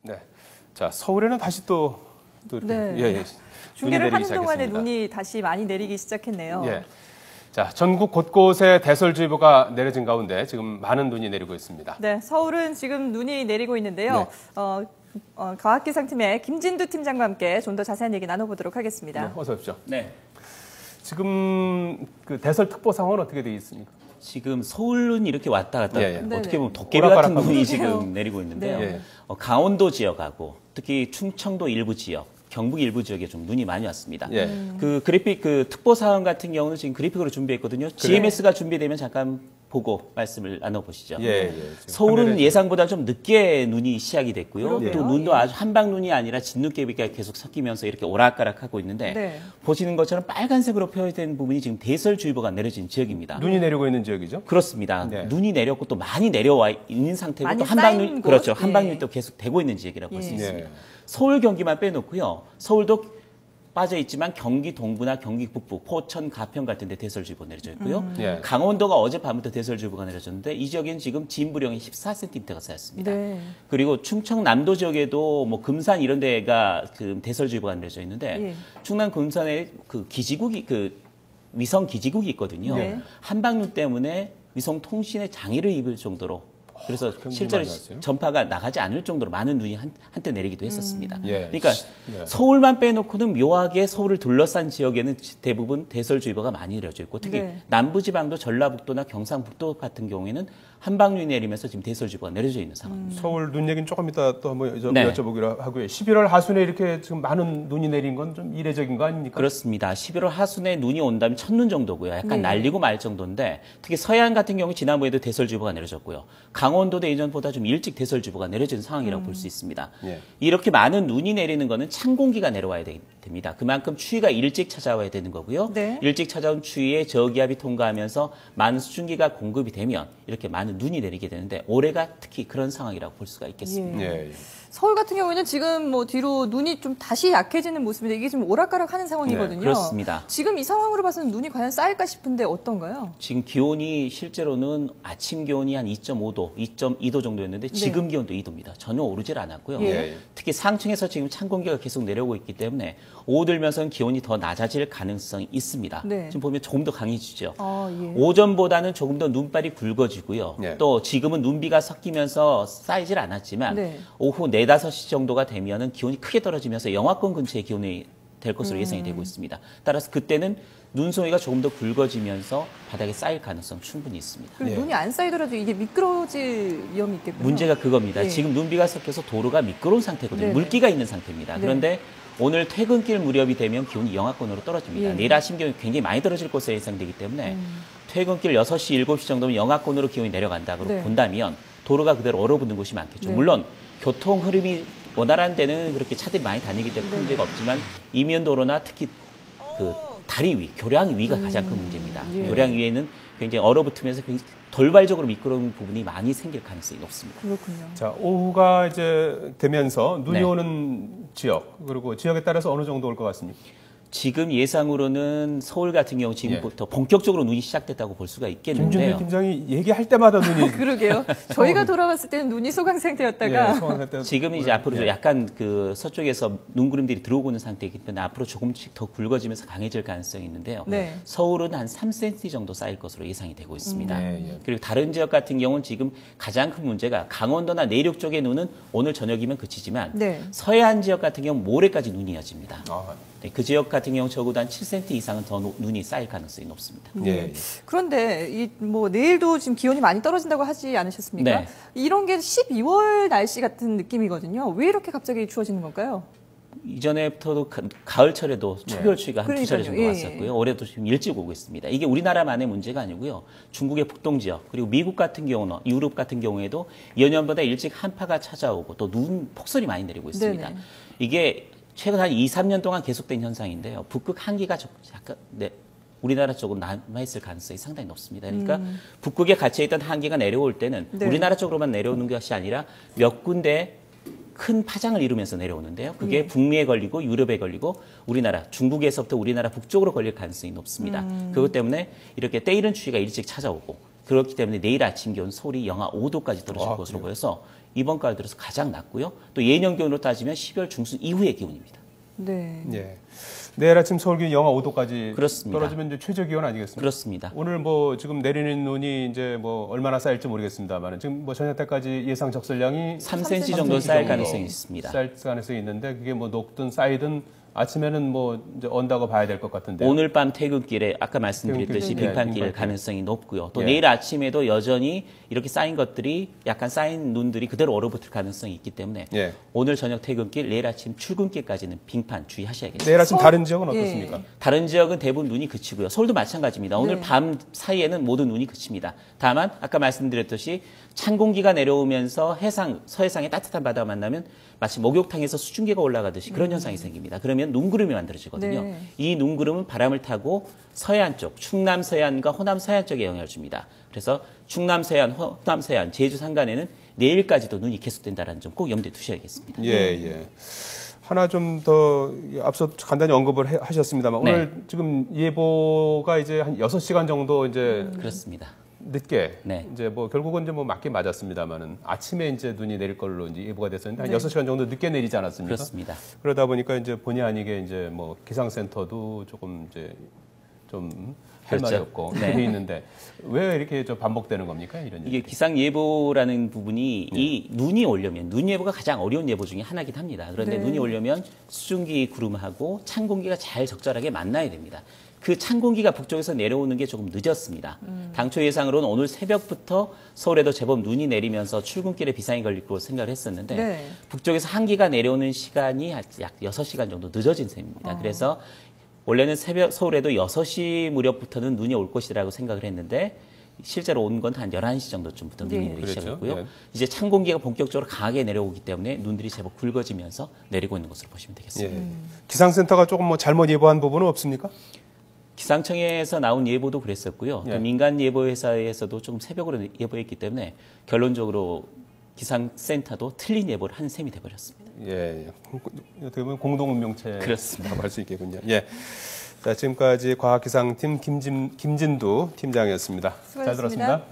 네. 자, 서울에는 다시 또 이렇게 네. 예. 중계를 하는 동안에 눈이 다시 많이 내리기 시작했네요. 예. 자, 전국 곳곳에 대설주의보가 내려진 가운데 지금 많은 눈이 내리고 있습니다. 네, 서울은 지금 눈이 내리고 있는데요. 네. 과학기상팀의 김진두 팀장과 함께 좀 더 자세한 얘기 나눠보도록 하겠습니다. 네, 어서 오십시오. 네. 지금 그 대설특보 상황은 어떻게 되어 있습니까? 지금 서울은 이렇게 왔다 갔다 어떻게 보면 도깨비 오락가락 같은 눈이 하고. 지금 내리고 있는데요. 네. 강원도 지역하고 특히 충청도 일부 지역, 경북 일부 지역에 좀 눈이 많이 왔습니다. 그 그래픽 그 특보 사항 같은 경우는 지금 그래픽으로 준비했거든요. GMS가 준비되면 잠깐 보고 말씀을 나눠보시죠. 서울은 예상보다 좀 늦게 눈이 시작이 됐고요. 또 눈도 아주 한방 눈이 아니라 진눈깨비가 계속 섞이면서 이렇게 오락가락하고 있는데 보시는 것처럼 빨간색으로 표현된 부분이 지금 대설주의보가 내려진 지역입니다. 눈이 내리고 있는 지역이죠? 그렇습니다. 눈이 내렸고 또 많이 내려와 있는 상태고 또 한방눈 그렇죠. 한방눈이 또 계속 되고 있는 지역이라고 볼 수 있습니다. 서울 경기만 빼놓고요. 서울도 빠져 있지만 경기 동부나 경기 북부, 포천, 가평 같은 데 대설주의보 내려져 있고요. 강원도가 어젯밤부터 대설주의보가 내려졌는데 이 지역에는 지금 진부령이 14cm가 쌓였습니다. 그리고 충청남도 지역에도 뭐 금산 이런 데가 그 대설주의보가 내려져 있는데 충남 금산에 그 기지국이 그 위성 기지국이 있거든요. 한방눈 때문에 위성 통신에 장애를 입을 정도로 그래서 실제로 전파가 나가지 않을 정도로 많은 눈이 한때 내리기도 했었습니다. 그러니까 서울만 빼놓고는 묘하게 서울을 둘러싼 지역에는 대부분 대설주의보가 많이 내려져 있고 특히 남부지방도 전라북도나 경상북도 같은 경우에는 한방눈이 내리면서 지금 대설주의보가 내려져 있는 상황입니다. 서울 눈 얘기는 조금 이따 또 한번 여쭤보기로 하고요. 11월 하순에 이렇게 지금 많은 눈이 내린 건 좀 이례적인 거 아닙니까? 그렇습니다. 11월 하순에 눈이 온다면 첫눈 정도고요. 약간 날리고 말 정도인데 특히 서해안 같은 경우 지난번에도 대설주의보가 내려졌고요. 강원도도 예전보다 좀 일찍 대설주의보가 내려진 상황이라고 볼 수 있습니다. 이렇게 많은 눈이 내리는 거는 찬 공기가 내려와야 됩니다. 그만큼 추위가 일찍 찾아와야 되는 거고요. 일찍 찾아온 추위에 저기압이 통과하면서 많은 수증기가 공급이 되면 이렇게 많은 눈이 내리게 되는데 올해가 특히 그런 상황이라고 볼 수가 있겠습니다. 서울 같은 경우에는 지금 뭐 뒤로 눈이 좀 다시 약해지는 모습인데 이게 지금 오락가락하는 상황이거든요. 그렇습니다. 지금 이 상황으로 봐서는 눈이 과연 쌓일까 싶은데 어떤가요? 지금 기온이 실제로는 아침 기온이 한 2.5도, 2.2도 정도였는데 지금 기온도 2도입니다. 전혀 오르질 않았고요. 특히 상층에서 지금 찬 공기가 계속 내려오고 있기 때문에 오후 들면서는 기온이 더 낮아질 가능성이 있습니다. 지금 보면 조금 더 강해지죠. 오전보다는 조금 더 눈발이 굵어지고요. 또 지금은 눈비가 섞이면서 쌓이질 않았지만 오후 4, 5시 정도가 되면은 기온이 크게 떨어지면서 영하권 근처의 기온이 될 것으로 예상이 되고 있습니다. 따라서 그때는 눈송이가 조금 더 굵어지면서 바닥에 쌓일 가능성 충분히 있습니다. 그리고 눈이 안 쌓이더라도 이게 미끄러질 위험이 있겠군요. 문제가 그겁니다. 지금 눈비가 섞여서 도로가 미끄러운 상태거든요. 물기가 있는 상태입니다. 그런데 오늘 퇴근길 무렵이 되면 기온이 영하권으로 떨어집니다. 내일 아침 기온이 굉장히 많이 떨어질 것으로 예상되기 때문에 퇴근길 6시, 7시 정도면 영하권으로 기온이 내려간다고 본다면 도로가 그대로 얼어붙는 곳이 많겠죠. 물론 교통 흐름이 원활한 데는 그렇게 차들이 많이 다니기 때문에 큰 문제가 없지만 이면도로나 특히 그 다리 위, 교량 위가 가장 큰 문제입니다. 교량 위에는 굉장히 얼어붙으면서 돌발적으로 미끄러운 부분이 많이 생길 가능성이 높습니다. 그렇군요. 자, 오후가 이제 되면서 눈이 오는 지역, 그리고 지역에 따라서 어느 정도 올 것 같습니까? 지금 예상으로는 서울 같은 경우 지금부터 본격적으로 눈이 시작됐다고 볼 수가 있겠는데요. 김준일 팀장이 얘기할 때마다 눈이 그러게요. 저희가 돌아왔을 때는 눈이 소강 상태였다가 지금 이제 앞으로 약간 그 서쪽에서 눈구름들이 들어오고 있는 상태이기 때문에 앞으로 조금씩 더 굵어지면서 강해질 가능성이 있는데요. 서울은 한 3cm 정도 쌓일 것으로 예상이 되고 있습니다. 그리고 다른 지역 같은 경우는 지금 가장 큰 문제가 강원도나 내륙 쪽의 눈은 오늘 저녁이면 그치지만 서해안 지역 같은 경우 모레까지 눈이 이어집니다. 그 지역 같은 경우 적어도 한 7cm 이상은 더 눈이 쌓일 가능성이 높습니다. 그런데 뭐 내일도 지금 기온이 많이 떨어진다고 하지 않으셨습니까? 이런 게 12월 날씨 같은 느낌이거든요. 왜 이렇게 갑자기 추워지는 걸까요? 이전에부터도 가을철에도 초겨울 추위가 한 2차례 정도 왔었고요. 올해도 지금 일찍 오고 있습니다. 이게 우리나라만의 문제가 아니고요. 중국의 북동 지역 그리고 미국 같은 경우는 유럽 같은 경우에도 예년보다 일찍 한파가 찾아오고 또 눈 폭설이 많이 내리고 있습니다. 이게 최근 한 2, 3년 동안 계속된 현상인데요. 북극 한기가 약간 우리나라 쪽으로 남아있을 가능성이 상당히 높습니다. 그러니까 북극에 갇혀있던 한기가 내려올 때는 우리나라 쪽으로만 내려오는 것이 아니라 몇 군데 큰 파장을 이루면서 내려오는데요. 그게 북미에 걸리고 유럽에 걸리고 우리나라, 중국에서부터 우리나라 북쪽으로 걸릴 가능성이 높습니다. 그것 때문에 이렇게 때이른 추위가 일찍 찾아오고 그렇기 때문에 내일 아침 기온 서울이 영하 5도까지 떨어질 것으로 보여서 이번 가을 들어서 가장 낮고요. 또 예년 기온으로 따지면 12월 중순 이후의 기온입니다. 네. 예. 내일 아침 서울 기온 영하 5도까지 그렇습니다. 떨어지면 이제 최저 기온 아니겠습니까? 그렇습니다. 오늘 뭐 지금 내리는 눈이 이제 뭐 얼마나 쌓일지 모르겠습니다만 지금 뭐 저녁 때까지 예상 적설량이 3cm 정도 쌓일 가능성이 있습니다. 쌓일 가능성이 있는데 그게 뭐 녹든 쌓이든 아침에는 뭐 이제 언다고 봐야 될 것 같은데. 오늘 밤 퇴근길에 아까 말씀드렸듯이 빙판길 가능성이 높고요. 또 내일 아침에도 여전히 이렇게 쌓인 것들이 약간 쌓인 눈들이 그대로 얼어붙을 가능성이 있기 때문에 오늘 저녁 퇴근길, 내일 아침 출근길까지는 빙판 주의하셔야겠습니다. 내일 아침 다른 지역은 어떻습니까? 다른 지역은 대부분 눈이 그치고요. 서울도 마찬가지입니다. 오늘 밤 사이에는 모두 눈이 그칩니다. 다만 아까 말씀드렸듯이 찬 공기가 내려오면서 서해상의 따뜻한 바다와 만나면 마치 목욕탕에서 수증기가 올라가듯이 그런 현상이 생깁니다. 그러면 눈구름이 만들어지거든요. 네. 이 눈구름은 바람을 타고 서해안 쪽, 충남 서해안과 호남 서해안 쪽에 영향을 줍니다. 그래서 충남 서해안, 호남 서해안, 제주 산간에는 내일까지도 눈이 계속된다는 점 꼭 염두에 두셔야겠습니다. 예. 하나 좀 더 앞서 간단히 언급을 하셨습니다만 오늘 지금 예보가 이제 한 6시간 정도 이제 그렇습니다. 늦게 이제 뭐 결국은 이제 뭐 맞긴 맞았습니다만은 아침에 이제 눈이 내릴 걸로 이제 예보가 됐었는데 한 6시간 정도 늦게 내리지 않았습니까? 그렇습니다. 그러다 보니까 이제 본의 아니게 이제 뭐 기상센터도 조금 이제 좀 할 말이 없고 돼 있는데 왜 이렇게 좀 반복되는 겁니까? 이런 이게 기상 예보라는 부분이 이 눈이 오려면 눈 예보가 가장 어려운 예보 중에 하나긴 합니다. 그런데 눈이 오려면 수증기 구름하고 찬 공기가 잘 적절하게 만나야 됩니다. 그 찬 공기가 북쪽에서 내려오는 게 조금 늦었습니다. 당초 예상으로는 오늘 새벽부터 서울에도 제법 눈이 내리면서 출근길에 비상이 걸릴 거로 생각을 했었는데 북쪽에서 한기가 내려오는 시간이 약 6시간 정도 늦어진 셈입니다. 그래서 원래는 새벽 서울에도 6시 무렵부터는 눈이 올 것이라고 생각을 했는데 실제로 온 건 한 11시 정도쯤부터 눈이 내리기 시작했고요. 이제 찬 공기가 본격적으로 강하게 내려오기 때문에 눈들이 제법 굵어지면서 내리고 있는 것으로 보시면 되겠습니다. 기상센터가 조금 뭐 잘못 예보한 부분은 없습니까? 기상청에서 나온 예보도 그랬었고요. 또 민간 예보 회사에서도 좀 새벽으로 예보했기 때문에 결론적으로 기상센터도 틀린 예보를 한 셈이 돼버렸습니다. 어떻게 보면 공동운명체 그렇습니다. 할 수 있겠군요. 자, 지금까지 과학기상팀 김진두 팀장이었습니다. 수고하셨습니다. 잘 들었습니다.